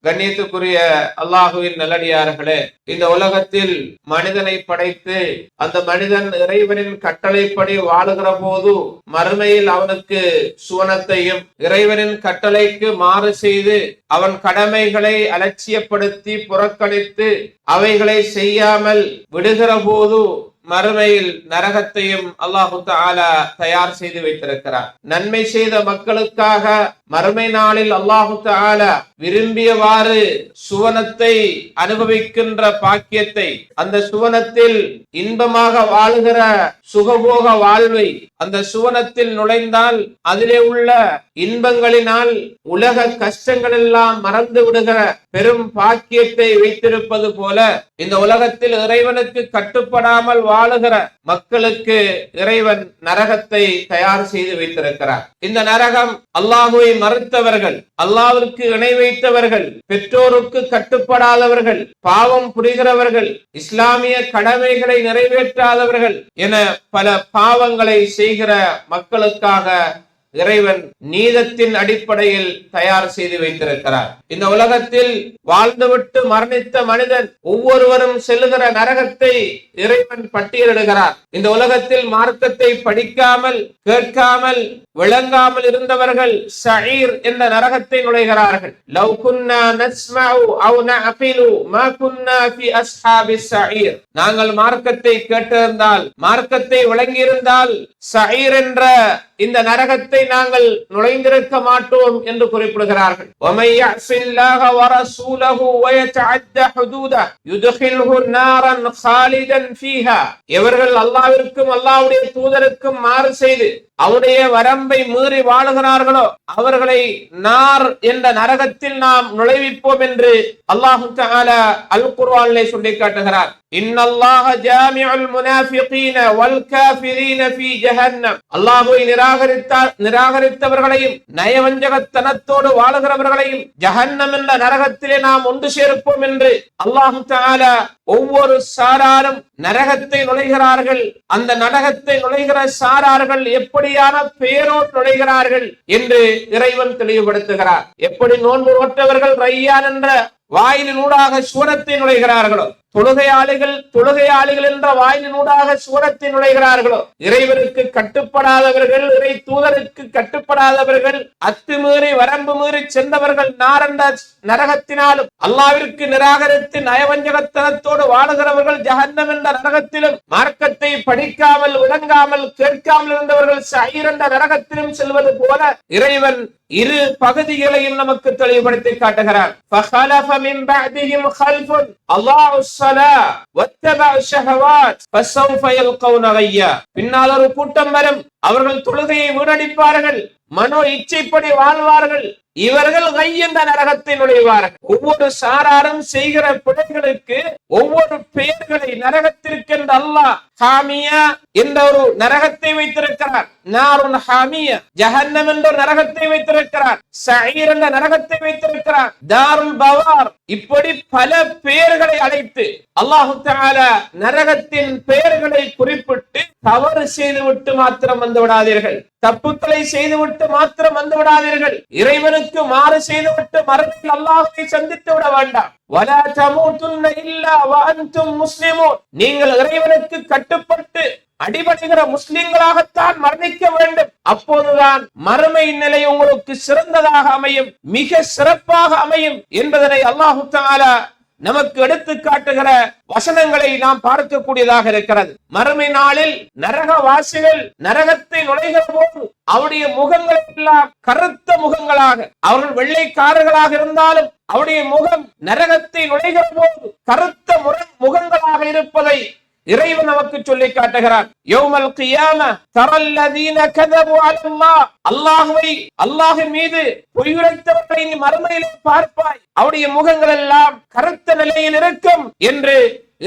கண்ணியத்துக்குரிய அல்லாஹுவின் நல்லடியார்களே, இந்த உலகத்தில் மனிதனை படைத்து அந்த மனிதன் இறைவனின் கட்டளைப்படி வாழுகிற போது மறுமையில் அவனுக்கு சுவனத்தையும், இறைவனின் கட்டளைக்கு மாறு செய்து அவன் கடமைகளை அலட்சியப்படுத்தி புறக்கணித்து அவைகளை செய்யாமல் விடுகிற போது மறுமையில் நரகத்தையும் அல்லாஹு தஆலா தயார் செய்து வைத்திருக்கிறார். நன்மை செய்த மக்களுக்காக மறுமை நாளில் அல்லாஹு தஆலா விரும்பியவாறு சுவனத்தை அனுபவிக்கின்ற பாக்கியத்தை, அந்த சுவனத்தில் இன்பமாக வாழுகிற சுகபோக வாழ்வை, அந்த சுவனத்தில் நுழைந்தால் அதிலே உள்ள இன்பங்களினால் உலக கஷ்டங்கள் எல்லாம் மறந்து விடுகிற பெரும் பாக்கியத்தை வைத்திருப்பது போல இந்த உலகத்தில் இறைவனுக்கு கட்டுப்படாமல் வாழுகிற மக்களுக்கு இறைவன் நரகத்தை தயார் செய்து வைத்திருக்கிறார். இந்த நரகம் அல்லாஹுவை மறுத்தவர்கள், அல்லாஹ்விற்கு இணை வைத்தவர்கள், பெற்றோருக்கு கட்டுப்படாதவர்கள், பாவம் புரிகிறவர்கள், இஸ்லாமிய கடமைகளை நிறைவேற்றாதவர்கள் என பல பாவங்களை செய்கிற மக்களுக்காக இறைவன் நீதத்தின் அடிப்படையில் தயார் செய்து வைத்திருக்கிறார். இந்த உலகத்தில் வாழ்ந்துவிட்டு மரணித்த மனிதன் ஒவ்வொருவரும் செல்லுகிற நரகத்தை இறைவன் பட்டியலிடுகிறார். இந்த உலகத்தில் மார்க்கத்தை படிக்காமல், கேட்காமல், விளங்காமல் இருந்தவர்கள் ஸஈர் என்ற நரகத்தை நுழைகிறார்கள். லவ் குன்னா நஸ்மஉ அவ் நஅகிலு மா குன்னா ஃபி அஸ்ஹாபிஸ் ஸஈர். நாங்கள் மார்க்கத்தை கேட்டிருந்தால், மார்க்கத்தை விளங்கியிருந்தால் ஸஈர் என்ற இந்த நரகத்தை நாங்கள் நுழைந்திருக்க மாட்டோம் என்று குறிப்பிடுகிறார்கள். وَمَن يَعْصِ اللَّهَ وَرَسُولَهُ وَيَتَعَدَّ حُدُودَهُ يُدْخِلْهُ نَارًا خَالِدًا فِيهَا. எவர்கள் அல்லாஹ்விற்கும் அல்லாஹ்வுடைய தூதருக்கும் மாறு செய்து அவருடைய வரம்பை மீறி வாழுகிறார்களோ அவர்களை நார் என்ற நரகத்தில் நாம் நுழைவிப்போம் என்று அல்லாஹ் தஆலா அல் குர்ஆனிலே சொல்லி காட்டுகிறார். இன்னல்லாஹ ஜாமிஉல் முனாஃபிகீன வல் காஃபிரீன ஃபீ ஜஹன்னம். அல்லாஹ்வை நிராகரித்தவர்களையும் நயவஞ்சகத்தனத்தோடு வாழுகிறவர்களையும் ஜஹன்னம் என்ற நரகத்திலே நாம் ஒன்று சேர்ப்போம் என்று அல்லாஹ் தஆலா ஒவ்வொரு சாராரும் நரகத்தை நுழைகிறார்கள். அந்த நரகத்தை நுழைகிற சாரார்கள் எப்படியான பெயரோடு நுழைகிறார்கள் என்று இறைவன் தெளிவுபடுத்துகிறார். எப்படி நோன்பு நோற்றவர்கள் ரையான் என்ற வாயிலினூடாக சுவனத்தை நுழைகிறார்களோ, தொழுகையாளிகள் என்ற வாயிலினூடாக சுவனத்தை நுழைகிறார்களோ, இறைவனுக்கு கட்டுப்படாதவர்கள், இறை தூதருக்கு கட்டுப்படாதவர்கள், அத்துமீறி வரம்பு மீறி சென்றவர்கள் நாரண்ட நரகத்தினாலும், அல்லாஹ்விற்கு நிராகரித்து நயவஞ்சகத்தனத்தோடு வாழுகிறவர்கள் ஜஹன்னம் என்ற நரகத்திலும், மார்க்கத்தை படிக்காமல், விளங்காமல், கேட்காமல் இருந்தவர்கள் ஸஈர் என்ற நரகத்திலும் செல்வது போல இறைவன் இரு பகுதிகளையும் நமக்கு தெளிவுபடுத்தி காட்டுகிறார். فَخَلَفَ مِنْ بَعْدِهِمْ خَلْفٌ أَضَاعُوا الصَّلَاةَ وَاتَّبَعُوا الشَّهَوَاتِ فَسَوْفَ يَلْقَوْنَ غَيًّا. பின்னால் ஒரு கூட்டம் வரும், அவர்கள் தொழுகையை வீணடிப்பார்கள், மனோ இச்சைப்படி வாழ்வார்கள், இவர்கள் கை என்ற நரகத்தை நுழைவார்கள். ஒவ்வொரு சாராரும் செய்கிற பிழைகளுக்கு ஒவ்வொரு பெயர்களை நரகத்திற்கு என்று அல்லாஹ் ஹாமியா என்ற ஒரு நரகத்தை வைத்திருக்கிறார். நாருன் ஹாமியா, ஜஹன்னம் என்ற நரகத்தை வைத்திருக்கிறார், ஸஈர் என்ற நரகத்தை வைத்திருக்கிறார், தாருல் பவார், இப்படி பல பெயர்களை அழைத்து அல்லாஹ் தஆலா நரகத்தின் பெயர்களை குறிப்பிட்டு தவறு செய்துவிட்டு மாத்திரம் வந்து விடாதீர்கள், தப்புக்களை செய்துவிட்டு மாத்திரம் வந்து விடாதீர்கள், இறைவனுக்கு மாறு செய்துவிட்டு மறுமையில் அல்லாஹ்வை சந்தித்து விட வேண்டாம். வலா தமூதுன்ன இல்லா வஅன்தும் முஸ்லிமூன். நீங்கள் இறைவனுக்கு கட்டுப்பட்டு அடிபடுகிற முஸ்லிம்களாகத்தான் மரணிக்க வேண்டும். அப்போதுதான் மறுமை நிலை உங்களுக்கு சிறந்ததாக அமையும், மிக சிறப்பாக அமையும் என்பதனை அல்லாஹ் தஆலா நமக்கு எடுத்து காட்டுகிற வசனங்களை நாம் பார்க்கக்கூடியதாக இருக்கிறது. மறுமை நாளில் நரகவாசிகள் நரகத்தை நுழைகிற போது அவருடைய முகங்கள் எல்லாம் கருத்த முகங்களாக, அவர்கள் வெள்ளைக்காரர்களாக இருந்தாலும் அவருடைய முகம் நரகத்தை நுழைகிற போது கருத்த முகங்களாக இருப்பதை இறைவன் நமக்கு சொல்லி காட்டுகிறார். யௌமல் கியாம தரல்லதீன கதபு அலல்லாஹ். அல்லாஹ்வின் மீது பொய் உரைத்தவர்களை நீ மறுமையிலே பார்ப்பாய், அவருடைய முகங்கள் எல்லாம் கருத்த நிலையில் இருக்கும் என்று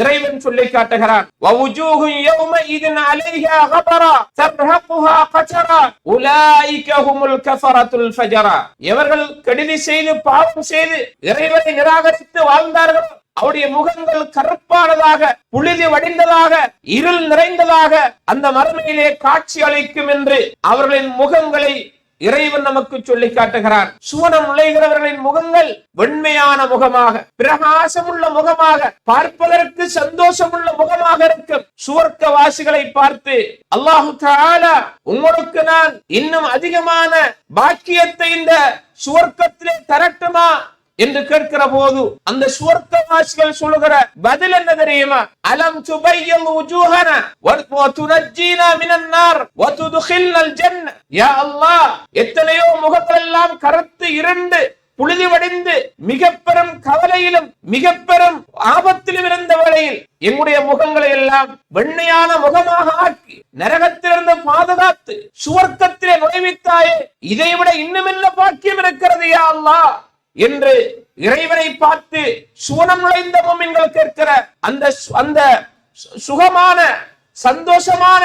இறைவன் சொல்லி காட்டுகிறான். வவுஜூஹு யௌமஇதின் அலைஹா கபரா தர்ஹகுஹா கஸரா உலாயிக ஹுமுல் கஃபரத்துல் ஃபஜரா. எவர்கள் கெடுதி செய்து பாவம் செய்து இறைவனை நிராகரித்து வாழ்ந்தார்களோ அவருடைய முகங்கள் கருப்பானதாக, புழுதி வடிந்ததாக, இருள் நிறைந்ததாக அந்த மறுமையிலே காட்சி அளிக்கும் என்று அவர்களின் முகங்களை இறைவன் நமக்கு சொல்லி காட்டுகிறான். சுவனம் நுழைகிறவர்களின் முகங்கள் வெண்மையான முகமாக, பிரகாசமுள்ள முகமாக, பார்ப்பதற்கு சந்தோஷமுள்ள முகமாக இருக்கும். சுவர்க்கவாசிகளை பார்த்து அல்லாஹு தஆலா உங்களுக்கு நான் இன்னும் அதிகமான பாக்கியத்தை இந்த சுவர்க்கத்திலே தரட்டுமா என்று கேட்கிற போது அந்த சுவர்க்கவாசிகள் சொல்லுகிற பதில் என்ன தெரியுமா? அலம் துபையில் உஜூஹனா வ துனஜ்ஜீனா மினன் நார் வ துத்கில்னல் ஜன்ன. யா அல்லாஹ், எத்தனையோ முகங்கள் எல்லாம் கருத்து இருண்டு புழுதி வடிந்து மிக பெரும் கவலையிலும் மிக பெரும் ஆபத்திலும் இருந்த வேளையில் எங்களுடைய முகங்களை எல்லாம் வெண்மையான முகமாக ஆக்கி நரகத்திலிருந்து பாதுகாத்து சுவர்க்கத்திலே நுழைவித்தாயே, இதைவிட இன்னும் என்ன பாக்கியம் இருக்கிறது யா அல்லாஹ் என்று இறைவனை பார்த்து சுவனம் நுழைந்த முஃமின்கள் கேட்கிற அந்த சுகமான சந்தோஷமான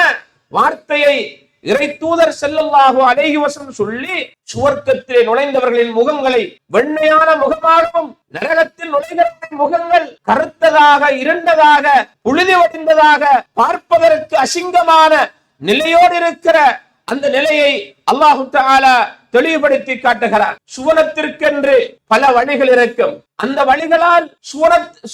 வார்த்தையை இறை தூதர் ஸல்லல்லாஹு அலைஹி வஸல்லம் சொல்லி சுவர்க்கத்திலே நுழைந்தவர்களின் முகங்களை வெண்மையான முகமாகவும் நரகத்தில் நுழைந்தவர்களின் முகங்கள் கருத்ததாக இருண்டதாக புழுதி வடிந்ததாக பார்ப்பதற்கு அசிங்கமான நிலையோடு இருக்கிற அந்த நிலையை அல்லாஹு தஆலா தெளிவுபடுத்தி காட்டுகிறார். சுவனத்திற்கென்று பல வழிகள் இருக்கும். அந்த வழிகளால்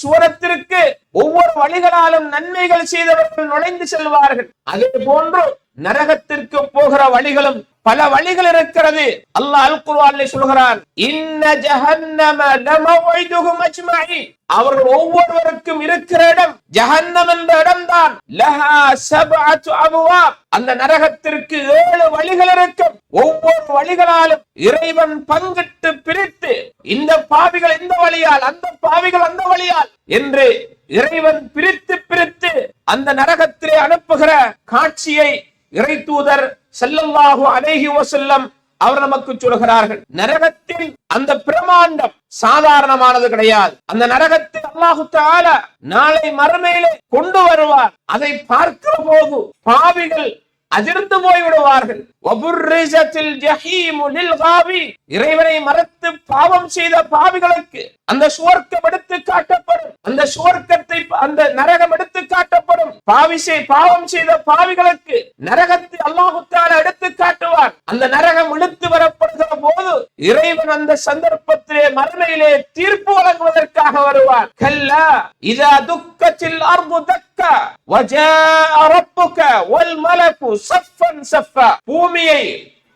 சுவனத்திற்கு ஒவ்வொரு வழிகளாலும் நன்மைகள் செய்தவர்கள் நுழைந்து செல்வார்கள். அதே போன்று நரகத்திற்கு போகிற வழிகளும் பல வழிகள் இருக்கிறது. அல்லாஹ் அல் குர்ஆனில் சொல்கிறான், இன்ன ஜஹன்னம லமவ்இதுஹும் அஜ்மஈன். அவர்கள் ஒவ்வொருவருக்கும் இருக்கிற இடம் ஜஹன்னம் என்ற இடம்தான். லஹா சப்அத்து அப்வாப். அந்த நரகத்திற்கு 7 வழிகள் இருக்கும். ஒவ்வொரு வழிகளாலும் இறைவன் பங்கிட்டு பிரித்து இந்த பாவிகள் இந்த வழியால், அந்த பாவிகள் அந்த வழியால் என்று இறைவன் பிரித்து பிரித்து அந்த நரகத்திலே அனுப்புகிற காட்சியை இறை தூதர் ஸல்லல்லாஹு அலைஹி வஸல்லம் அவர் நமக்கு சொல்கிறார்கள். நரகத்தில் அந்த பிரமாண்டம் சாதாரணமானது கிடையாது. அந்த நரகத்தில் அல்லாஹு தஆலா நாளை மறுமையிலே கொண்டு வருவார். அதை பார்க்கிற போது பாவிகள் அதிர்ந்து போய்விடுவார்கள். இறைவனை மறந்து பாவம் செய்த பாவிகளுக்கு அந்த சுவர்க்கம் எடுத்து காட்டப்படும். அந்த சுவர்க்கத்தை அந்த நரகம் எடுத்து காட்டப்படும். பாவம் செய்த பாவிகளுக்கு நரகத்தை அல்லாஹ் தஆலா எடுத்து காட்டுவார். அந்த நரகம் இழுத்து வரப்படுகிற போது இறைவன் அந்த சந்தர்ப்பத்திலே மறுமையிலே தீர்ப்பு வழங்குவதற்காக வருவார். கல்லா இதா துக்கத்தில் அர்து தக்கா வஜாஅ ரப்புக வல் மலக்கு சஃபன் சஃபா. பூமியை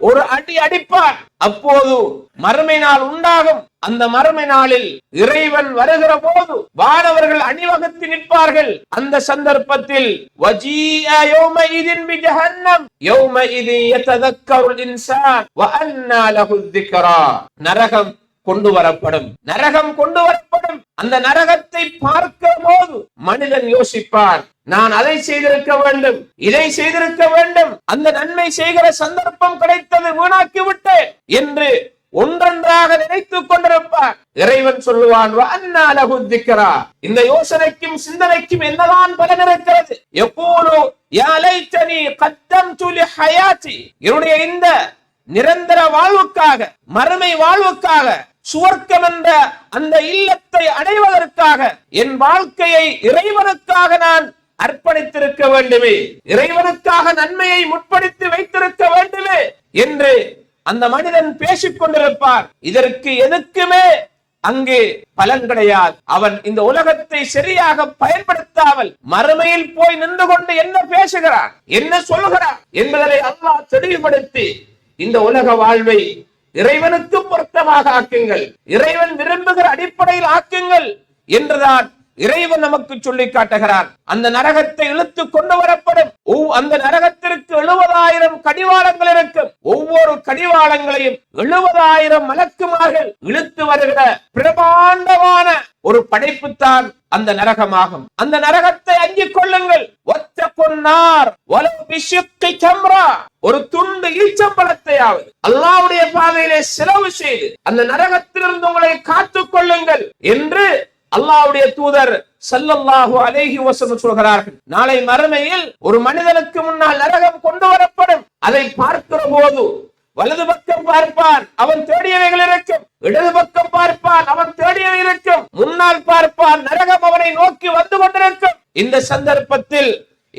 ஒரு அடி அடிப்பார். அப்போது மறுமை நாள் உண்டாகும். அந்த மறுமை நாளில் இறைவன் வருகிற போது வானவர்கள் அணிவகுத்து நிற்பார்கள். அந்த சந்தர்ப்பத்தில் வஜீஅ யௌமஇதின் பிஜஹன்னம் யௌமஇதி யததக்கருல் இன்சான் வ அன்னா லஹு ذிக்ரா. நரகம் கொண்டு வரப்படும். நரகம் கொண்டு வரப்படும். அந்த நரகத்தை பார்க்கிற போது மனிதன் யோசிப்பான், நான் அதை செய்திருக்க வேண்டும், இதை செய்திருக்க வேண்டும், அந்த நன்மை செய்கிற சந்தர்ப்பம் கிடைத்தது, வீணாக்கி விட்டேன் என்று ஒன்றொன்றாக நினைத்துக் கொண்டிருப்பார். இறைவன் சொல்லுவான், வஅன்னா லஹு ذிக்ரா. இந்த யோசனைக்கும் சிந்தனைக்கும் என்னதான் பலன் இருக்கிறது? யகூலு யா லைத்தனி கத்தம்து லிஹயாத்தி. என்னுடைய இந்த நிரந்தர வாழ்வுக்காக, மறுமை வாழ்வுக்காக, சுவர்க்கம் என்ற அந்த இல்லத்தை அடைவதற்காக என் வாழ்க்கையை இறைவனுக்காக நான் அர்ப்பணித்திருக்க வேண்டுமே, இறைவனுக்காக நன்மையை முற்படுத்தி வைத்திருக்க வேண்டுமே என்று அந்த மனிதன் பேசிக் கொண்டிருப்பார். இதற்கு எதுக்குமே அங்கே பலன் கிடையாது. அவன் இந்த உலகத்தை சரியாக பயன்படுத்தாமல் மறுமையில் போய் நின்று கொண்டு என்ன பேசுகிறான், என்ன சொல்லுகிறான் என்பதை அல்லாஹ் தெளிவுபடுத்தி இந்த உலக வாழ்வை இறைவனுக்கு பொருத்தமாக ஆக்குங்கள், இறைவன் விரும்புகிற அடிப்படையில் ஆக்குங்கள் என்றுதான் இறைவன் நமக்கு சொல்லி காட்டுகிறார். அந்த நரகத்தை இழுத்து கொண்டு வரப்படும். அந்த நரகத்திற்கு 70,000 கடிவாளங்கள் இருக்கும். ஒவ்வொரு கடிவாளங்களையும் 70,000 மலக்குமார்கள் இழுத்து வருகிற பிரமாண்டமான ஒரு படைப்புத்தான் அந்த நரகமாகும். அந்த நரகத்தை அஞ்சிக் கொள்ளுங்கள். ஒரு துண்டு ஈச்சம்பழத்தையாவது அல்லாஹ்வுடைய பாதையிலே செலவு செய்து அந்த நரகத்திலிருந்து உங்களை காத்துக் கொள்ளுங்கள் என்று அல்லாஹ்வுடைய தூதர் ஸல்லல்லாஹு அலைஹி வஸல்லம் சொல்கிறார்கள். நாளை மறுமையில் ஒரு மனிதனுக்கு முன்னால் நரகம் கொண்டு வரப்படும். அதை பார்க்கிற போது வலது பக்கம் பார்ப்பான், அவன் தேடியவைகள் இருக்கும். இடது பக்கம் பார்ப்பான், அவன் தேடியவை இருக்கும். முன்னால் பார்ப்பான், நரகம் அவனை நோக்கி வந்து கொண்டிருக்கும். இந்த சந்தர்ப்பத்தில்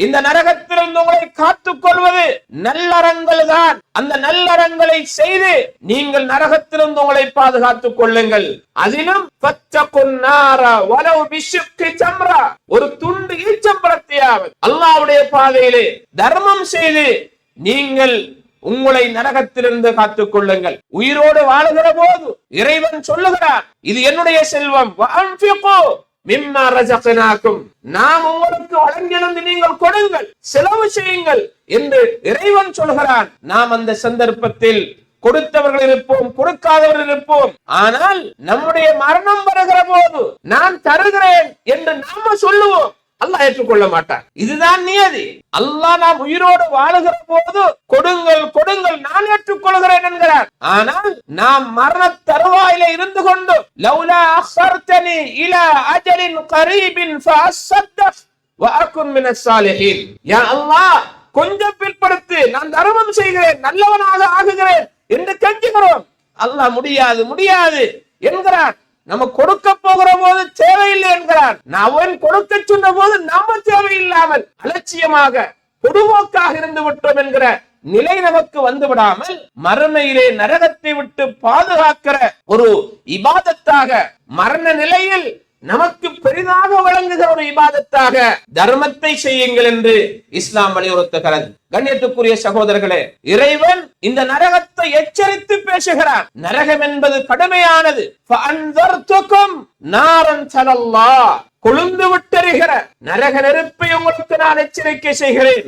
இந்த நரகத்திலிருந்து உங்களை காத்துக் கொள்வது நல்லறங்கள் தான். அந்த நல்லறங்களை செய்து நீங்கள் நரகத்திலிருந்து உங்களை பாதுகாத்துக் கொள்ளுங்கள். அதிலும் ஒரு துண்டு ஈச்சம்பழத்தையாவது அல்லாஹ்வுடைய பாதையிலே தர்மம் செய்து நீங்கள் உங்களை நரகத்திலிருந்து காத்துக் கொள்ளுங்கள். உயிரோடு வாழுகிற போது இறைவன் சொல்லுகிறார், இது என்னுடைய செல்வம், நாம் உங்களுக்கு வழங்கினது நீங்கள் கொடுங்கள், செலவு செய்யுங்கள் என்று இறைவன் சொல்கிறான். நாம் அந்த சந்தர்ப்பத்தில் கொடுத்தவர்கள் இருப்போம், கொடுக்காதவர்கள் இருப்போம். ஆனால் நம்முடைய மரணம் வருகிற போது நான் தருகிறேன் என்று நாம சொல்லுவோம், அல்லாஹ் ஏற்றுக்கொள்ள மாட்டார். இதுதான் நியதி. அல்லாஹ் நாம் உயிரோடு வாழுகிற போது கொடுங்கள் கொடுங்கள் நான் ஏற்றுக்கொள்கிறேன் என்கிறார். ஆனால் நாம் மரண தருவாயில இருந்து கொண்டு லௌலா அக்ஹர்தனி இலா அஜலின் கரீபின் ஃபஅஸ்ஸதக் வஅகுன் மினஸ் சாலிஹீன், யா அல்லாஹ் கொஞ்சம் பிற்படுத்து, நான் தர்மம் செய்கிறேன், நல்லவனாக ஆகுகிறேன் என்று கெஞ்சுகிறோம். அல்லாஹ் முடியாது முடியாது என்கிறார். நம்ம கொடுக்க போகிற போது தேவையில்லை என்கிறார். அவன் கொடுக்க சொன்ன போது நம்ம தேவையில்லாமல் அலட்சியமாக பொதுவோக்காக இருந்து விட்டோம் என்கிற நிலை நமக்கு வந்து விடாமல் மறுமையிலே நரகத்தை விட்டு பாதுகாக்கிற ஒரு இபாதத்தாக, மரண நிலையில் நமக்கு பெரிதாக வழங்குகிற ஒரு இபாதத்தாக தர்மத்தை செய்யுங்கள் என்று இஸ்லாம் வலியுறுத்துகிறது. கண்ணியத்துக்குரிய சகோதரர்களே, இறைவன் இந்த நரகத்தை எச்சரித்து பேசுகிறார். நரகம் என்பது கடுமையானது. கொழுந்து விட்டறிகிற நரக நெருப்பை உங்களுக்கு நான் எச்சரிக்கை செய்கிறேன்.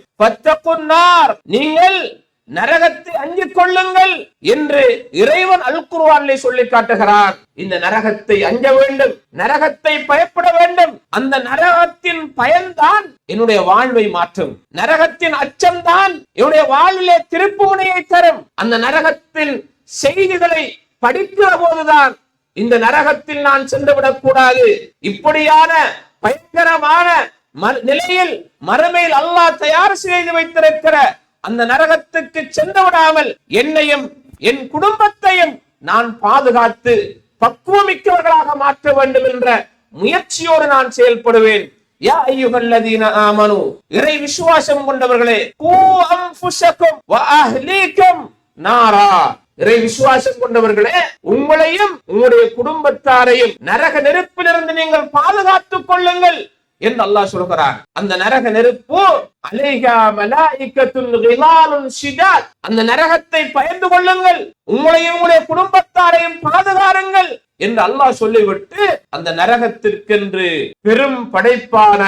நீங்கள் நரகத்தை அஞ்சிக் கொள்ளுங்கள் என்று இறைவன் அல் குர்ஆனிலே சொல்லி காட்டுகிறார். இந்த நரகத்தை அஞ்ச வேண்டும், நரகத்தை பயப்பட வேண்டும். அந்த நரகத்தின் பயன்தான் என்னுடைய வாழ்வை மாற்றும். நரகத்தின் அச்சம்தான் என்னுடைய வாழ்விலே திருப்பு முனையை தரும். அந்த நரகத்தின் செய்திகளை படிக்கிற போதுதான் இந்த நரகத்தில் நான் சென்று விடக் கூடாது, இப்படியான பயங்கரமான நிலையில் மறுமையில் அல்லாஹ் தயார் செய்து வைத்திருக்கிற அந்த நரகத்துக்கு சென்று விடாமல் என்னையும் என் குடும்பத்தையும் நான் பாதுகாத்து பக்குவமிக்கவர்களாக மாற்ற வேண்டும் என்ற முயற்சியோடு நான் செயல்படுவேன். யா அய்யுஹல்லதீன ஆமனு, இறை விசுவாசம் கொண்டவர்களே, கூ அன்ஃபுஸக்கும் வ அஹ்லீக்கும் நாரா, இறை விசுவாசம் கொண்டவர்களே, உங்களையும் உங்களுடைய குடும்பத்தாரையும் நரக நெருப்பிலிருந்து நீங்கள் பாதுகாத்துக் கொள்ளுங்கள் என்று அல்லாஹ் சொல்கிறார். அந்த நரக நெருப்பு அலைஹா மலாயிகத்துன் கிலாலுன் ஷிதாத், அந்த நரகத்தை பயந்து கொள்ளுங்கள், உங்களையும் உங்களுடைய குடும்பத்தாரையும் பாதுகாருங்கள் என்று அல்லாஹ் சொல்லிவிட்டு அந்த நரகத்திற்கென்று பெரும் படைப்பான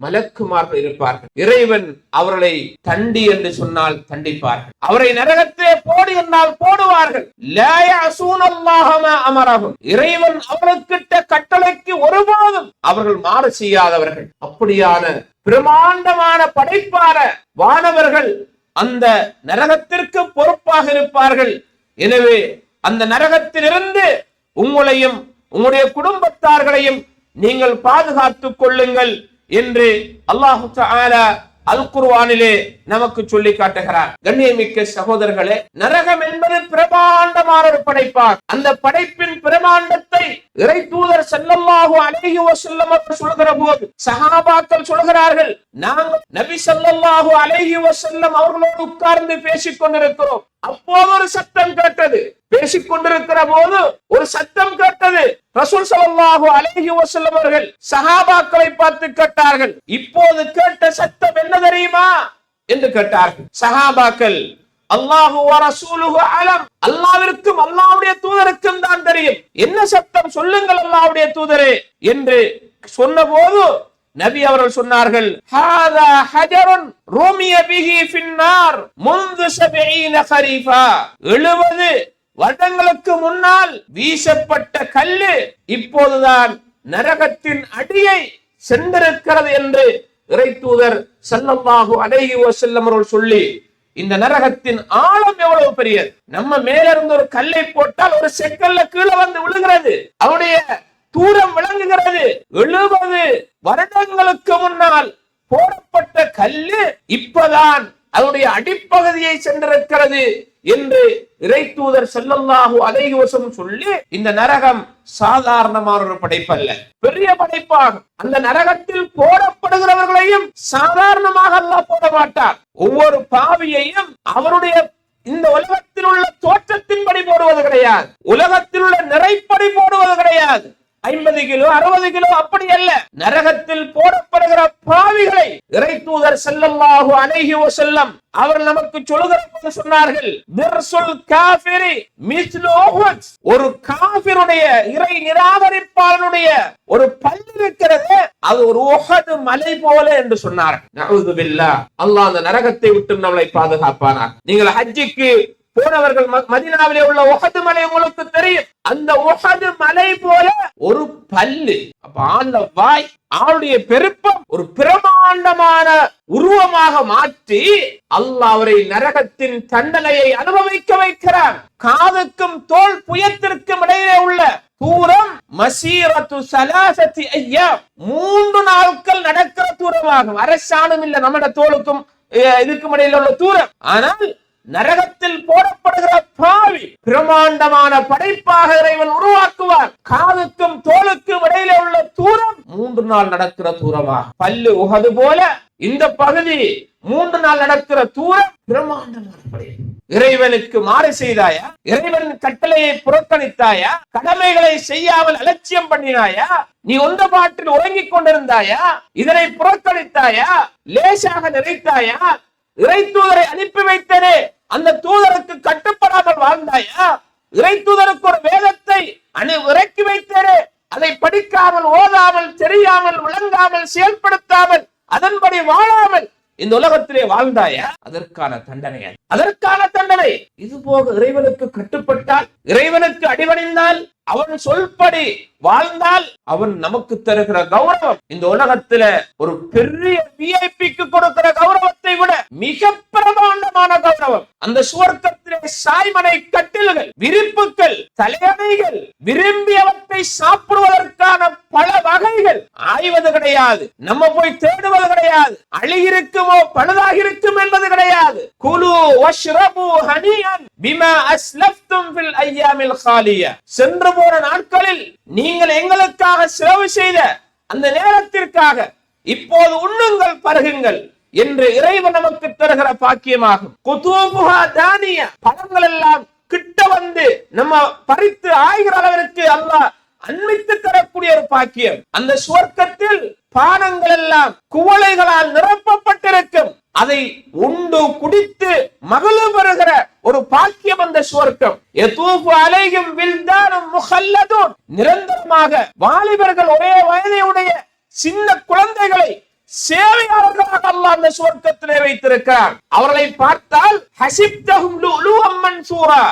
மலக்குமார்கள் இருப்பார்கள். இறைவன் அவர்களை தண்டி என்று சொன்னால் தண்டிப்பார்கள், அவரை நரகத்திலே போடு என்றால் போடுவார்கள். லா யஸூனல்லாஹ மா அமரஹும், இறைவன் அவர்களுக்கிட்ட கட்டளைக்கு ஒருபோதும் அவர்கள் மாறு செய்யாதவர்கள். அப்படியான பிரமாண்டமான படைப்பான வானவர்கள் அந்த நரகத்திற்கு பொறுப்பாக இருப்பார்கள். எனவே அந்த நரகத்திலிருந்து உங்களையும் உங்களுடைய குடும்பத்தார்களையும் நீங்கள் பாதுகாத்துக் கொள்ளுங்கள் என்று அல்லாஹு தஆலா அல் குர்ஆனிலே நமக்கு சொல்லி காட்டுகிறார். கண்ணியமிக்க சகோதரர்களே, நரகம் என்பது பிரமாண்டமான ஒரு படைப்பார். அந்த படைப்பின் பிரமாண்டத்தை இறை தூதர் ஸல்லல்லாஹு அலைஹி வஸல்லம் சொல்கிற போது சஹாபாக்கள் சொல்கிறார்கள், நாங்கள் நபி ஸல்லல்லாஹு அலைஹி வஸல்லம் அவர்களோடு உட்கார்ந்து பேசிக் கொண்டிருக்கிறோம். அப்போது ஒரு சத்தம் கேட்டது. பேசிக் கொண்டிருக்கிற போது ஒரு சத்தம் கேட்டது. ரசூல் ஸல்லல்லாஹு அலைஹி வஸல்லம் அவர்கள் சஹாபாக்களை பார்த்து கேட்டார்கள், இப்போது கேட்ட சத்தம் என்ன தெரியுமா என்று கேட்டார்கள். சஹாபாக்கள், அல்லாஹு வ ரசூலுஹு அலம், அல்லாஹ்விற்கும் அல்லாஹ்வுடைய தூதருக்கும் தான் தெரியும், என்ன சத்தம் சொல்லுங்கள் அல்லாஹ்வுடைய தூதரே என்று சொன்னபோது நபி அவர்கள் சொன்னார்கள், ஹாதா ஹஜருன் ரூமிய பிஹி ஃபின்னார் முந்து 70 கரீஃபா, 70 வருடங்களுக்கு முன்னால் வீசப்பட்ட கல்லு இப்போதுதான் நரகத்தின் அடியை சென்றிருக்கிறது என்று இறை தூதர் ஸல்லல்லாஹு அலைஹி வஸல்லம் அவர்கள் சொல்லி, இந்த நரகத்தின் ஆழம் எவ்வளவு பெரியது. நம்ம மேல இருந்து ஒரு கல்லை போட்டால் ஒரு செக்கல்ல கீழே வந்து விழுகிறது, அவருடைய தூரம் விளங்குகிறது. 70 வருடங்களுக்கு முன்னால் போடப்பட்ட கல்லு இப்பதான் அதனுடைய அடிப்பகுதியை சென்றிருக்கிறது என்று இறை தூதர் ஸல்லல்லாஹு அலைஹி வஸல்லம் சொல்லி, இந்த நரகம் சாதாரணமான ஒரு படைப்பல்ல, பெரிய படைப்பாகும். அந்த நரகத்தில் போடப்படுகிறவர்களையும் சாதாரணமாக அல்லாஹ் போட மாட்டார். ஒவ்வொரு பாவியையும் அவருடைய இந்த உலகத்தில் உள்ள தோற்றத்தின்படி போடுவது கிடையாது, உலகத்தில் உள்ள நிறைப்படி போடுவது கிடையாது. 50 கிலோ 60 கிலோ அப்படி அல்ல. நரகத்தில் போடப்படுகிற பாவிகளை இறை தூதர் ஸல்லல்லாஹு அலைஹி வஸல்லம் அவர் நமக்கு சொல்லுகிற சொன்னார்கள், திர்சுல் காஃபிரி மிஸ்லு உஹுத். ஒரு காஃபிருடைய, இறை நிராகரிப்பாளனுடைய ஒரு பல்லு இருக்கிறது, அது ஒரு உஹது மலை போல என்று சொன்னார்கள். நஊது பில்லாஹ். அல்லாஹ் அந்த நரகத்தை விட்டு நம்மளை பாதுகாப்பானார். நீங்கள் ஹஜ்ஜுக்கு போனவர்கள் மதீனாவிலே உள்ள உஹது மலை உங்களுக்கு தெரியும். அந்த உஹது மலை போல ஒரு பல்லு. அப்ப அந்த வாய், அவருடைய பெருப்பம் ஒரு பிரமாண்டமான உருவமாக மாற்றி அல்லாஹ் அவரை நரகத்தின் தண்டனையை அனுபவிக்க வைக்கிறார். காதுக்கும் தோல் புயத்திற்கும் இடையே உள்ள தூரம் மசீரத்து ஸலாஸத்தி அய்யாம், 3 நாட்கள் நடக்கிற தூரமாகும். அரசாணம் இல்ல நம்மட தோலுக்கும் இதுக்கும் இடையில உள்ள தூரம். ஆனால் நரகத்தில் போடப்படுகிற பாவி பிரமாண்டமான படைப்பாக இறைவன் உருவாக்குவார். காதுக்கும் தோலுக்கும் இடையிலே உள்ள தூரம் 3 நாள் நடக்கிற தூரமாக. பல்லு உஹது போல இந்த பகுதி 3 நாள் நடக்கிற தூரம் பிரமாண்டமான படைப்பு. இறைவனுக்கு மாறு செய்தாயா? இறைவன் கட்டளையை புறக்கணித்தாயா? கடமைகளை செய்யாமல் அலட்சியம் பண்ணினாயா? நீ ஒன்ற பாட்டில் உறங்கிக் கொண்டிருந்தாயா? இதனை புறக்கணித்தாயா? லேசாக நினைத்தாயா? இறை தூதரை அனுப்பி வைத்தனே, அந்த தூதருக்கு கட்டுப்படாமல் வாழ்ந்தாயா? இறை தூதருக்கு ஒரு வேதத்தை இறக்கி வைத்தனே, அதை படிக்காமல், ஓதாமல், தெரியாமல், விளங்காமல், செயல்படுத்தாமல், அதன்படி வாழாமல் இந்த உலகத்திலே வாழ்ந்தாயா? அதற்கான தண்டனை. இது போக இறைவனுக்கு கட்டுப்பட்டால், இறைவனுக்கு அடிபணிந்தால், அவன் சொல்படி வாழ்ந்தால், அவன் நமக்கு தருகிற கௌரவம் இந்த உலகத்துல ஒரு பெரிய விஐபிக்கு கொடுக்கிற கௌரவத்தை விட மிக பிரமாண்டமான கௌரவம். அந்த சுவர்க்கத்திலே சாய்மனை கட்டில்கள், விரிப்புகள், தலையணைகள், விரும்பியவற்றை சாப்பிடுவதற்கான பல வகைகள். ஆய்வது கிடையாது, நம்ம போய் தேடுவது கிடையாது, அழுகிருக்குமோ பழுதாக இருக்கும் என்பது கிடையாது. குலு வஷ்ரபு ஹனியன் பிமா அஸ்லஃப்தும் ஃபில் அய்யாமில் காலியா. சென்று போன நாட்களில் நீங்கள் எங்களுக்காக செலவு செய்த அந்த நேரத்திற்காக இப்போது உண்ணுங்கள், பருகுங்கள் என்று இறைவன் நமக்கு தருகிற பாக்கியமாகும். குதூபுஹா தானியா, பழங்கள் எல்லாம் கிட்ட வந்து நம்ம பறித்து ஆகிற அளவிற்கு அல்லாஹ் அன்பித்து தரக்கூடிய ஒரு பாக்கியம். அந்த சுவர்க்கத்தில் பானங்கள் எல்லாம் குவளைகளால் நிரப்பப்பட்டிருக்கும். அதை உண்டு குடித்து மகிழ்வு பெறுகிற ஒரு பாக்கியம் அந்த சுவர்க்கம். யதூஃபு அலைஹிம் வில்தானும் முஹல்லதுன், நிரந்தரமாக வாலிபர்கள், ஒரே வயதையுடைய சின்ன குழந்தைகளை சேவையாளர்களாக அல்லாஹ் அந்த சுவர்க்கத்திலே வைத்திருக்கிறார். அவர்களை பார்த்தால் ஹஸிப்தஹும் லுஅலுஅம் மன்சூரா,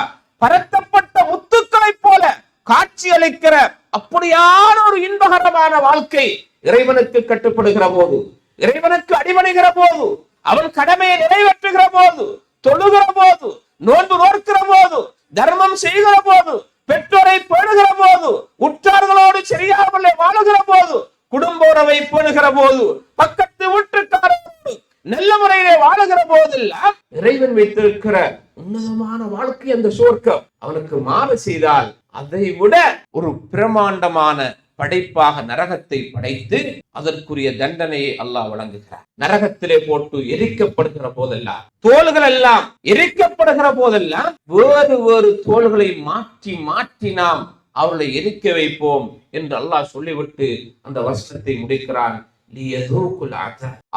பரத்தப்பட்ட முத்துக்களை போல காட்சி அளிக்கிற அப்படியான ஒரு இன்பகரமான வாழ்க்கை. இறைவனுக்கு கட்டுப்படுகிற போது, இறைவனுக்கு அடிபணிகிற போது, அவன் கடமையை நிறைவேற்றுகிற போது, தொழுகிற போது, நோன்பு நோக்கிற போது, தர்மம் செய்கிற போது, பெற்றோரை பேணுகிற போது, உற்றார்களோடு சரியாமல் வாழுகிற போது, குடும்ப உறவை பேணுகிற போது, பக்கத்து வீட்டுக்காரோடு நல்ல முறையிலே வாழுகிற போதெல்லாம் இறைவன் வைத்திருக்கிற உன்னதமான வாழ்க்கை அந்த சுவர்க்கம். அவனுக்கு மாறு செய்தால் அதை விட ஒரு பிரமாண்டமான படைப்பாக நரகத்தை படைத்து அதற்குரிய தண்டனையை அல்லாஹ் வழங்குகிறார். நரகத்திலே போட்டு எரிக்கப்படுகிற போதெல்லாம், தோள்கள் எல்லாம் எரிக்கப்படுகிற போதெல்லாம் வேறு வேறு தோள்களை மாற்றி மாற்றி நாம் அவர்களை எரிக்க வைப்போம் என்று அல்லாஹ் சொல்லிவிட்டு அந்த வசனத்தை முடிக்கிறான்.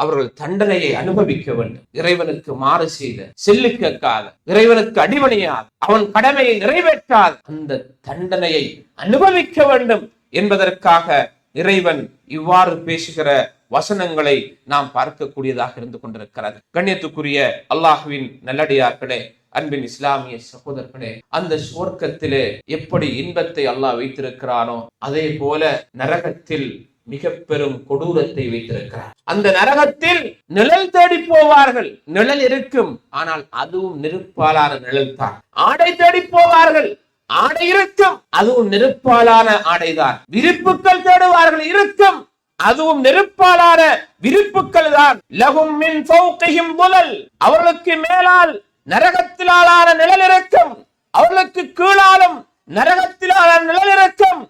அவர்கள் தண்டனையை அனுபவிக்க வேண்டும். இறைவனுக்கு மாறு செய்த, செல்லு கேட்காத, இறைவனுக்கு அடிபணியாத, அவன் கடமையை நிறைவேற்றாத அந்த தண்டனையை அனுபவிக்க வேண்டும் என்பதற்காக இறைவன் இவ்வாறு பேசுகிற வசனங்களை நாம் பார்க்கக்கூடியதாக இருந்து கொண்டிருக்கிறது. கண்ணியத்துக்குரிய அல்லாஹ்வின் நல்லடியார்களே, அன்பின் இஸ்லாமிய சகோதரர்களே, அந்த சுவர்க்கத்திலே எப்படி இன்பத்தை அல்லாஹ் வைத்திருக்கிறானோ அதே போல நரகத்தில் மிக பெரும் கொடூரத்தை வைத்திருக்கிறார். அந்த நரகத்தில் நிழல் தேடி போவார்கள். நிழல் இருக்கும், ஆனால் அதுவும் நெருப்பாலான நிழல் தான். ஆடை தேடி போவார்கள், ஆடை இருக்கும், அதுவும் நெருப்பாலான ஆடைதான். விரிப்புகள் தேடுவார்கள், இருக்கும், அதுவும் நெருப்பாலான விரிப்புகள் தான். லஹும் மின் ஃபௌகிஹிம் துலல், அவர்களுக்கு மேலால் நரகத்திலான நிழல் இருக்கும், அவர்களுக்கு கீழாலும் நரகத்திலான நிழல் இருக்கும்.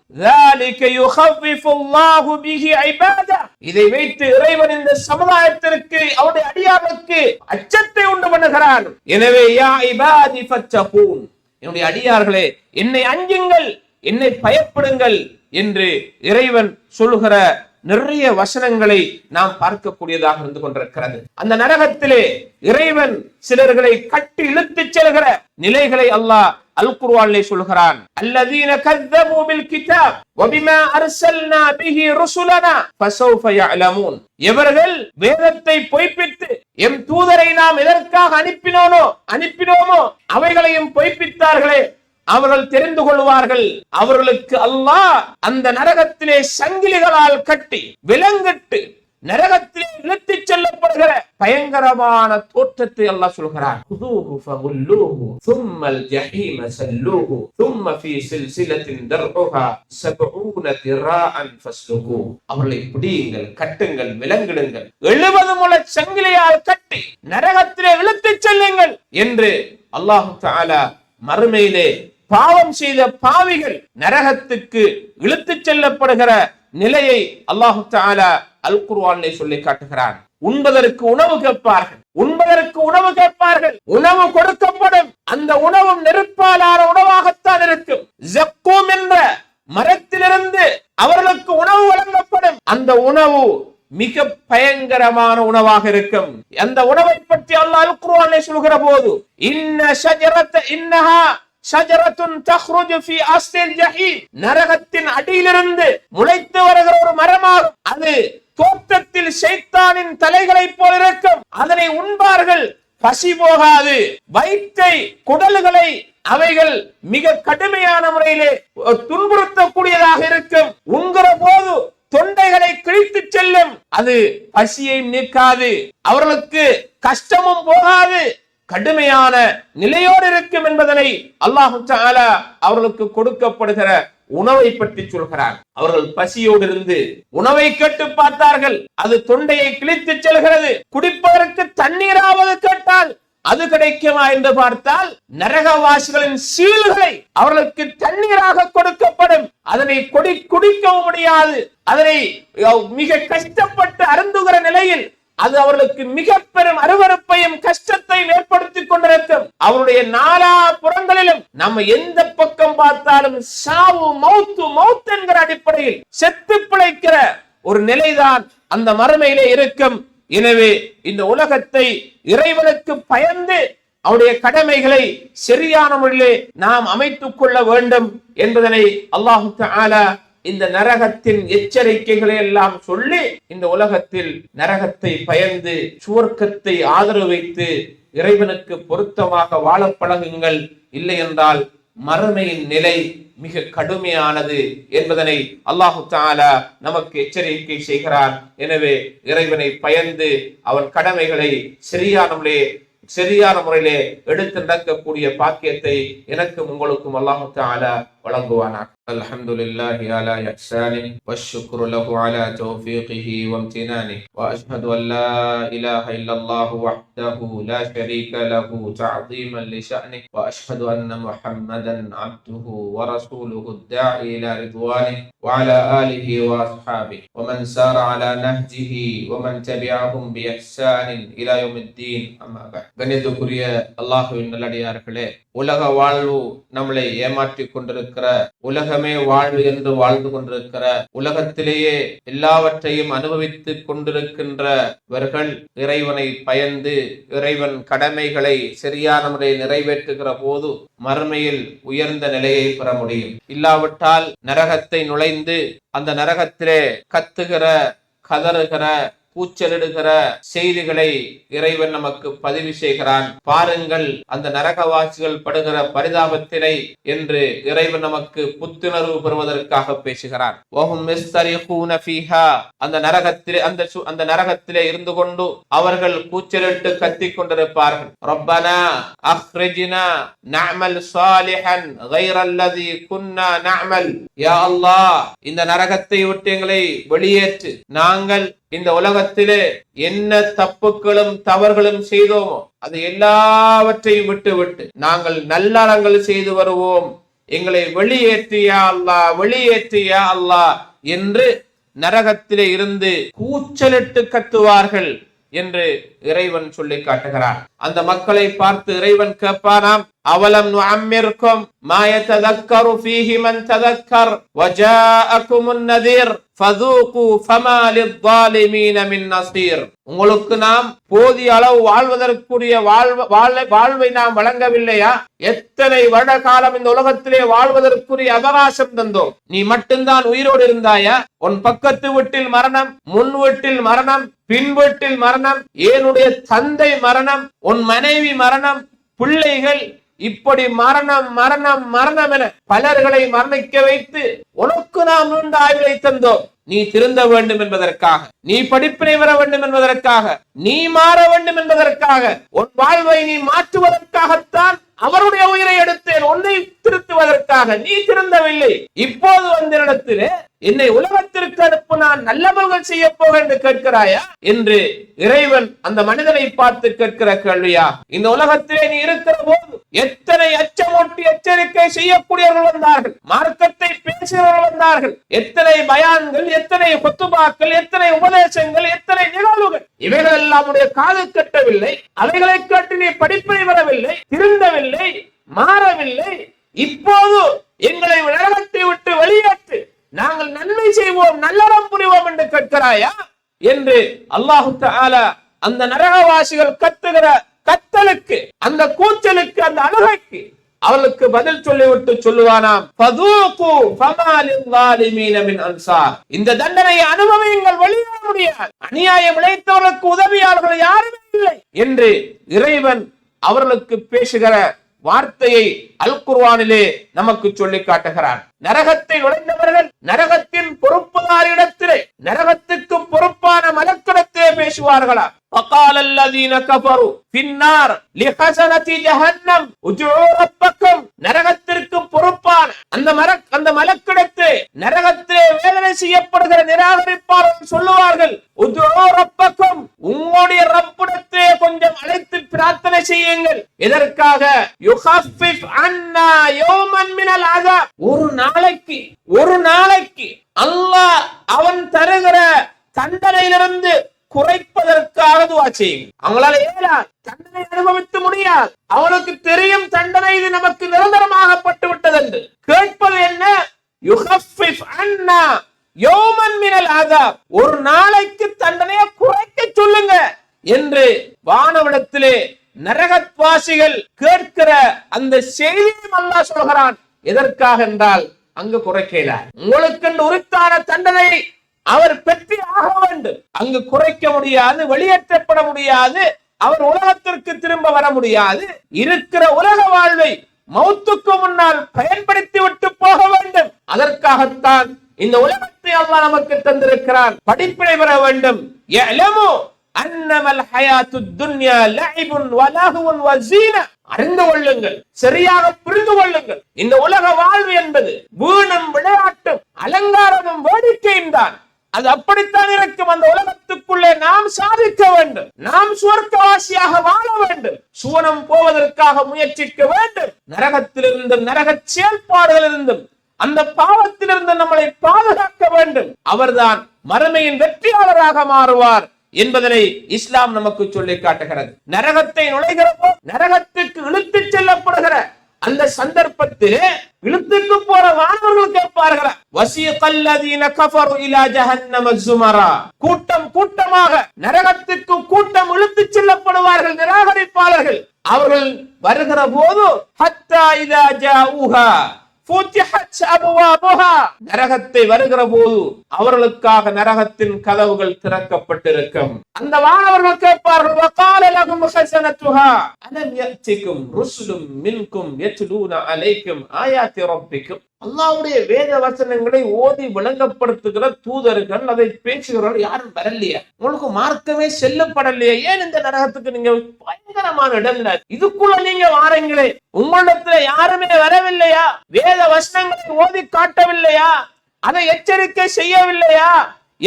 இதை வைத்து இறைவன் இந்த சமுதாயத்திற்கு அவருடைய அடியார்களுக்கு அச்சத்தை உண்டு பண்ணுகிறான். எனவே யா இபாதி ஃபத்தகூன், என்னுடைய அடியார்களே என்னை அஞ்சுங்கள், என்னை பயப்படுங்கள் என்று இறைவன் சொல்லுகிற நிறைய வசனங்களை நாம் பார்க்கக்கூடியதாக இருந்து கொண்டிருக்கிறது. அந்த நரகத்திலே இறைவன் சிலர்களை கட்டி இழுத்துச் செல்கிற நிலைகளை அல்லாஹ் அல் குர்ஆனிலே சொல்கிறான். அல்லதீன கذبوا بالكتاب وبما ارسلنا به رسلنا فسوف يعلمون. எவர்கள் வேதத்தை பொய்ப்பித்து எம் தூதரை நாம் எதற்காக அனுப்பினோமோ அவைகளையும் பொய்ப்பித்தார்களே, அவர்கள் தெரிந்து கொள்வார்கள். அவர்களுக்கு அல்லாஹ் அந்த நரகத்திலே சங்கிலிகளால் கட்டி விலங்கிட்டு நரகத்திலே இழுத்துச் செல்லப்படுகிற பயங்கரமான தோற்றத்தை அல்லாஹ் சொல்கிறார். குதூஹு ஃபகுல்லூஹு சும்மல் ஜஹீம சல்லூஹு சும்ம ஃபீ சில்சிலத்தின் தர்உஹா 70 திராஅன் ஃபஸ்லுகு. அவர்களை பிடியுங்கள், கட்டுங்கள், விலங்கிடுங்கள், 70 முழ சங்கிலியால் கட்டி நரகத்திலே இழுத்துச் செல்லுங்கள் என்று அல்லாஹ் தஆலா மறுமையிலே பாவம் செய்த பாவிகள் நரகத்துக்கு இழுத்துச் செல்லப்படுகிற நிலையை அல்லாஹ் தஆலா அல் குர்ஆனிலே சொல்லி காட்டுகிறான். உண்பதற்கு உணவு கேட்பார்கள், உணவு கொடுக்கப்படும். அந்த உணவும் நெருப்பாலான உணவாகத்தான் இருக்கும். ஜக்கூம் என்ற மரத்திலிருந்து அவர்களுக்கு உணவு வழங்கப்படும். அந்த உணவு மிக பயங்கரமான உணவாக இருக்கும். அந்த உணவை பற்றி அல்லாஹ் அல் குர்ஆனிலே சொல்கிற போது இன்னஹா ஷஜரத்துன் தக்ருஜு ஃபீ அஸ்லில் ஜஹீம், நரகத்தின் அடியிலிருந்து முளைத்து வருகிற ஒரு மரமாகும். அது தோற்றத்தில் ஷைத்தானின் தலைகளை போல் இருக்கும். அதனை உண்பார்கள், பசி போகாது. வயிற்றை, குடல்களை அவைகள் மிக கடுமையான முறையிலே துன்புறுத்தக்கூடியதாக இருக்கும். உண்கிற போது தொண்டைகளை கிழித்து செல்லும். அது பசியை நீக்காது, அவர்களுக்கு கஷ்டமும் போகாது, கடுமையான நிலையோடு இருக்கும் என்பதனை அல்லாஹ் தஆலா அவர்களுக்கு கொடுக்கப்படுகிற உணவை பற்றி சொல்கிறார். அவர்கள் பசியோடு இருந்து உணவை கேட்டு பார்த்தார்கள், அது தொண்டையை கிழித்து செல்கிறது. குடிப்பதற்கு தண்ணீராவது கேட்டால் அது கிடைக்குமா என்று பார்த்தால் நரகவாசிகளின் சீல்களை அவர்களுக்கு தண்ணீராக கொடுக்கப்படும். அதனை குடிக்கவும் முடியாது. அதனை மிக கஷ்டப்பட்டு அருந்துகிற நிலையில் அது அவர்களுக்கு மிக பெரும் அருவருப்பையும் கஷ்டத்தையும் ஏற்படுத்திக் கொண்டிருக்கும். அவருடைய நாலா புறங்களிலும் நம்ம எந்த பக்கம் பார்த்தாலும் சாவு, மௌத்து என்கிற அடிப்படையில் செத்து பிழைக்கிற ஒரு நிலைதான் அந்த மறுமையிலே இருக்கும். எனவே இந்த உலகத்தை இறைவனுக்கு பயந்து அவருடைய கடமைகளை சரியான முறையிலே நாம் அமைத்துக் கொள்ள வேண்டும் என்பதனை அல்லாஹ் தஆலா இந்த நரகத்தின் எச்சரிக்கைகளை எல்லாம் சொல்லி இந்த உலகத்தில் நரகத்தை பயந்து சுவர்க்கத்தை ஆதரவு வைத்து இறைவனுக்கு பொருத்தமாக வாழ பழகுங்கள். இல்லை என்றால் மறுமையின் நிலை மிக கடுமையானது என்பதனை அல்லாஹு தஆலா நமக்கு எச்சரிக்கை செய்கிறான். எனவே இறைவனை பயந்து அவன் கடமைகளை சரியான முறையிலே எடுத்து நடக்கக்கூடிய பாக்கியத்தை எனக்கும் உங்களுக்கும் அல்லாஹு தஆலா வழங்குவானாக. அல்ஹம்துலில்லாஹி அலா இஹ்சானிஹி வஷ்ஷுக்ரு லஹு அலா தௌஃபீகிஹி வம்தினானிஹி வஅஷ்ஹது அன் லா இலாஹா இல்லல்லாஹு வஹ்தஹு லா ஷரீக லஹு தஅதீமன் லிஷஅனிஹி வஅஷ்ஹது அன்ன முஹம்மதன் அப்துஹு வரசூலுஹு அத்-தாஇ இலா ரிضوانஹி வஅலா ஆலிஹி வஅஸ்ஹாபிஹி வமன் சார அலா நஹ்ஜிஹி வமன் தபிஅஹும் பிஇஹ்சானின் இலா யௌமித்தீன். அம்மா பஅத். கண்ணியத்துக்குரிய அல்லாஹ்வின் நல்லடியார்களே, உலக வாழ்வு நம்மளை ஏமாற்றிக் கொண்டிருக்கிற, உலகமே வாழ்வு என்று வாழ்ந்து கொண்டிருக்கிற, உலகத்திலேயே எல்லாவற்றையும் அனுபவித்துக் கொண்டிருக்கின்றவர்கள் இறைவனை பயந்து இறைவன் கடமைகளை சரியான முறையில் நிறைவேற்றுகிற போது மறுமையில் உயர்ந்த நிலையை பெற முடியும். இல்லாவிட்டால் நரகத்தை நுழைந்து அந்த நரகத்திலே கத்துகிற, கதறுகிற, கூச்சலிடுகிற செய்திகளை இறைவன் நமக்கு பதிவு செய்கிறான். பாருங்கள் அந்த நரகவாசிகள் படுகிற பரிதாபத்தினை என்று இறைவன் நமக்கு புத்துணர்வு பெறுவதற்காக பேசுகிறான். அந்த நரகத்திலே இருந்து கொண்டு அவர்கள் கூச்சலிட்டு கத்திக் கொண்டிருப்பார்கள். ரப்பனா அக்ரிஜ்னா நஅமல் சாலிஹன் கைரல்லதி குன்னா நஅமல். யா அல்லாஹ், இந்த நரகத்தை விட்டு எங்களை வெளியேற்று, நாங்கள் இந்த உலகத்திலே என்ன தப்புக்களும் தவறுகளும் செய்தோமோ அது எல்லாவற்றையும் விட்டு நாங்கள் நல்லறங்கள் செய்து வருவோம், எங்களை வெளியேற்றியா அல்லாஹ், வெளியேற்றியா அல்லாஹ் என்று நரகத்திலே இருந்து கூச்சலிட்டு கத்துவார்கள் என்று இறைவன் சொல்லி காட்டுகிறான். அந்த மக்களை பார்த்து இறைவன் கேட்பானாம், அவலம் நுஅம்மிர்கும் மா யததக்கரு ஃபீஹி மன் ததக்கர் வஜாஅகுமுன் நதீர் ஃபதூகு ஃபமா லிஸ்ஸாலிமீன மின் நஸீர். உங்களுக்கு நாம் போதிய அளவு வாழ்வதற்குரிய வாழ்வை நாம் வழங்கவில்லையா? எத்தனை வருட காலம் இந்த உலகத்திலே வாழ்வதற்குரிய அவகாசம் தந்தோம், நீ மட்டும்தான் உயிரோடு இருந்தாயா? உன் பக்கத்து வீட்டில் மரணம், முன் வீட்டில் மரணம், பின் வீட்டில் மரணம், என்னுடைய தந்தை மரணம், உன் மனைவி மரணம், பிள்ளைகள், இப்படி மரணம் மரணம் மரணம் என பலர்களை மரணிக்க வைத்து உனக்கு நாம் நீண்ட ஆயுளை தந்தோம். நீ திருந்த வேண்டும் என்பதற்காக, நீ படிப்பினை பெற வேண்டும் என்பதற்காக, நீ மாற வேண்டும் என்பதற்காக, உன் வாழ்வை நீ மாற்றுவதற்காகத்தான் அவருடைய உயிரை எடுத்தேன், உன்னை திருத்துவதற்காக. நீ திருந்தவில்லை. இப்போது வந்த இடத்திலே என்னை உலகத்திற்கு அனுப்பு, நான் நல்லவர்கள் செய்ய போக என்று கேட்கிறாயா என்று இறைவன் அந்த மனிதனை பார்த்து கேட்கிற கேள்வியா? இந்த உலகத்திலே நீ இருக்கிற போது எத்தனை அச்சமூட்டி எச்சரிக்கை செய்யக்கூடியவர்கள் வந்தார்கள், மார்க்கத்தை பேசுகிறவர்கள் வந்தார்கள், எத்தனை பயான்கள், எத்தனை குத்துபாக்கள், எத்தனை உபதேசங்கள், எத்தனை நிகழ்வுகள், இவைகள் எல்லாம் உடைய காது கட்டவில்லை. அவைகளை கேட்டு நீ படிப்பினை வரவில்லை, திருந்தவில்லை, மாறவில்லை. இப்போது எங்களை நரகத்தை விட்டு வெளியேற்று, நாங்கள் நன்மை செய்வோம், நல்லறம் புரிவோம் என்று கேட்கிறாயா என்று அல்லாஹு தஆலா அந்த நரகவாசிகள் கத்துகிற கத்தலுக்கு, அந்த கூச்சலுக்கு, அந்த அழுகைக்கு அவளுக்கு பதில் சொல்லிவிட்டு சொல்லுவானாம், ஃபதூகு ஃபமா லிஸ்ஸாலிமீன மின் அன்சார். இந்த தண்டனையை அனுபவியுங்கள், வெளியேற முடியாது. அநியாயம் இழைத்தவர்களுக்கு உதவியாளர்கள் யாருமே இல்லை என்று இறைவன் அவர்களுக்கு பேசுகிற வார்த்தையை அல் குர்ஆனிலே நமக்கு சொல்லி காட்டுகிறான். நரகத்தை நுழைந்தவர்கள் நரகத்தின் பொறுப்புதாரிடத்திலே, நரகத்துக்கு பொறுப்பான மலக்கிடத்திலே பேசுவார்களா? وقال الذين كفروا في النار لخزنة جهنم ادعوا ربكم. நரகத்திற்கு பொறுப்பான அந்த மலக்கிடத்தை நரகத்திலே வேதனை செய்யப்படுகிற நிராகரிப்பாளர்கள் சொல்லுவார்கள், உதுஉ ரப்பக்கும், உங்களுடைய ரப்பிடத்தை கொஞ்சம் அழைத்து பிரார்த்தனை செய்யுங்கள். எதற்காக? யுகஃபிஃப் அன்னா யௌமன் மினல் அஸாப். ஒரு நாளைக்கு அல்லாஹ் அவன் தருகிற தண்டனையிலிருந்து குறைப்பதற்காக துஆ செய்யுங்க. அவங்களால ஏலாம் தண்டனை அனுபவித்து முடியாது. அவனுக்கு தெரியும் தண்டனை இது நமக்கு நிரந்தரமாகப்பட்டு விட்டது என்று. கேட்பது என்ன? யுகஃபிஃப் அன்னா யௌமன் மினல் அஸாப். ஒரு நாளைக்கு தண்டனையை குறைக்க சொல்லுங்க என்று வானவிடத்திலே நரகவாசிகள் கேட்கிற அந்த செய்தியும் அல்லாஹ் சொல்கிறான். எதற்காக என்றால் அங்கு குறைக்கல. உங்களுக்கு உரித்தான தண்டனை அவர் பெற்று ஆக வேண்டும். அங்கு குறைக்க முடியாது, வெளியேற்றப்பட முடியாது, அவர் உலகத்திற்கு திரும்ப வர முடியாது. இருக்கிற உலக வாழ்வை மௌத்துக்கு முன்னால் பயன்படுத்தி விட்டு போக வேண்டும். அதற்காகத்தான் இந்த உலகத்தை அல்லாஹ் நமக்கு தந்திருக்கிறான். படிப்பினை பெற வேண்டும். யஅலமு அன்னமல் ஹயாத்துத் துன்யா லஅிபுன் வ லஹ்வுன் வ ஸீனா. அறிந்து கொள்ளுங்கள், சரியாக புரிந்து கொள்ளுங்கள். இந்த உலக வாழ்வு என்பது வீணும் விளையாட்டும் அலங்காரமும் வேடிக்கையும் தான். அது அப்படித்தான் இருக்கும். அந்த உலகத்துக்குள்ளே நாம் சாதிக்க வேண்டும், நாம் சுவர்க்கவாசியாக வாழ வேண்டும், சுவனம் போவதற்காக முயற்சிக்க வேண்டும். நரகத்திலிருந்தும் நரக செயல்பாடுகளிலிருந்தும் அந்த பாவத்திலிருந்து நம்மளை பாதுகாக்க வேண்டும். அவர்தான் மறுமையின் வெற்றியாளராக மாறுவார் என்பதனை இஸ்லாம் நமக்கு சொல்லி காட்டுகிறது. நரகத்தை நுழைகிற நரகத்துக்கு இழுத்துச் செல்லப்படுகிற அந்த சந்தர்ப்பத்திலே இழுத்துக்கு போற வானவர்கள் கேட்பார்கள், வஸீகல்லதீன கஃபரு இலா ஜஹன்னம ஸுமரா. கூட்டம் கூட்டமாக நரகத்துக்கு கூட்டம் இழுத்துச் செல்லப்படுவார்கள் நிராகரிப்பாளர்கள். அவர்கள் வருகிற போது ஹத்தா இதா ஜாஊஹா ஃபுத்திஹத் அபுவாபுஹா. நரகத்தை வருகிற போது அவர்களுக்காக நரகத்தின் கதவுகள் திறக்கப்பட்டிருக்கும். அந்த வானவர்கள் கேட்பார்கள், வகால லஹும் ஹஸனத்துஹா அலம் யஅதிகும் ருசுலும் மின்கும் யத்லூன அலைக்கும் ஆயாத்தி ரப்பிக்கும். அல்லாஹ்வுடைய வேத வசனங்களை ஓதி விளங்கப்படுத்துகிற தூதர்கள், அதை பேசுகிறவர்கள் யாரும் வரலையா? உங்களுக்கு மார்க்கமே செல்லப்படலையா? ஏன் இந்த நரகத்துக்கு நீங்க பயங்கரமான இடம் இல்ல, இதுக்குள்ள நீங்க வாரீங்களே, உங்களிடத்துல யாருமே வரவில்லையா? வேத வசனங்களை ஓதி காட்டவில்லையா? அதை எச்சரிக்கை செய்யவில்லையா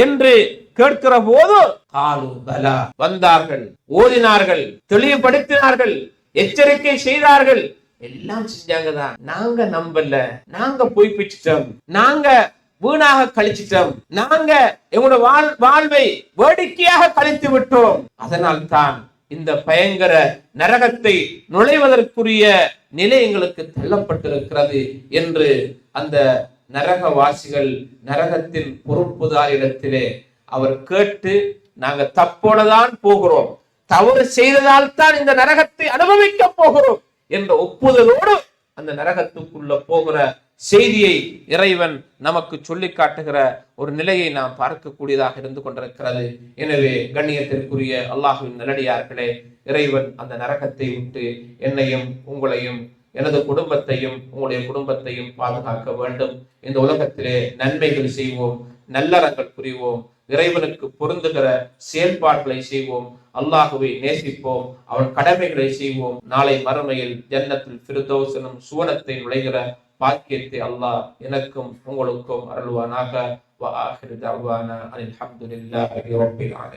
என்று கேட்கிற போது காலு பலா, வந்தார்கள், ஓதினார்கள், தெளிவுபடுத்தினார்கள், எச்சரிக்கை செய்தார்கள், எல்லாம் செஞ்சாங்கதான். நாங்க நம்பல, நாங்க பொய் பிச்சிட்டோம், நாங்க வீணாக கழிச்சிட்டோம், நாங்க எங்களோட வாழ்வை வேடிக்கையாக கழித்து விட்டோம், அதனால் தான் இந்த பயங்கர நரகத்தை நுழைவதற்குரிய நிலை எங்களுக்கு தள்ளப்பட்டிருக்கிறது என்று அந்த நரகவாசிகள் நரகத்தின் பொறுப்புதாரிடத்திலே அவர் கேட்டு, நாங்க தப்போடதான் போகிறோம், தவறு செய்ததால் தான் இந்த நரகத்தை அனுபவிக்க போகிறோம் என்ற ஒப்புதலோடு அந்த நரகத்துக்குள்ள போகிற செய்தியை இறைவன் நமக்கு சொல்லி காட்டுகிற ஒரு நிலையை நாம் பார்க்கக்கூடியதாக இருந்து கொண்டிருக்கிறது. எனவே கண்ணியத்திற்குரிய அல்லாஹ்வின் நல்லடியார்களே, இறைவன் அந்த நரகத்தை விட்டு என்னையும் உங்களையும் எனது குடும்பத்தையும் உங்களுடைய குடும்பத்தையும் பாதுகாக்க வேண்டும். இந்த உலகத்திலே நன்மைகள் செய்வோம், நல்லறங்கள் புரிவோம், இறைவனுக்கு பொருந்துகிற செயல்பாடுகளை செய்வோம், அல்லாஹுவை நேசிப்போம், அவன் கடமைகளை செய்வோம். நாளை மறுமையில் ஜன்னத்துல் ஃபிர்தௌஸ் எனும் சுவனத்தை நுழைகிற பாக்கியத்தை அல்லாஹ் எனக்கும் உங்களுக்கும் அருள்வானாக. வ ஆகிரு தஅவானா அல்ஹம்துலில்லாஹி ரப்பில் ஆலமீன்.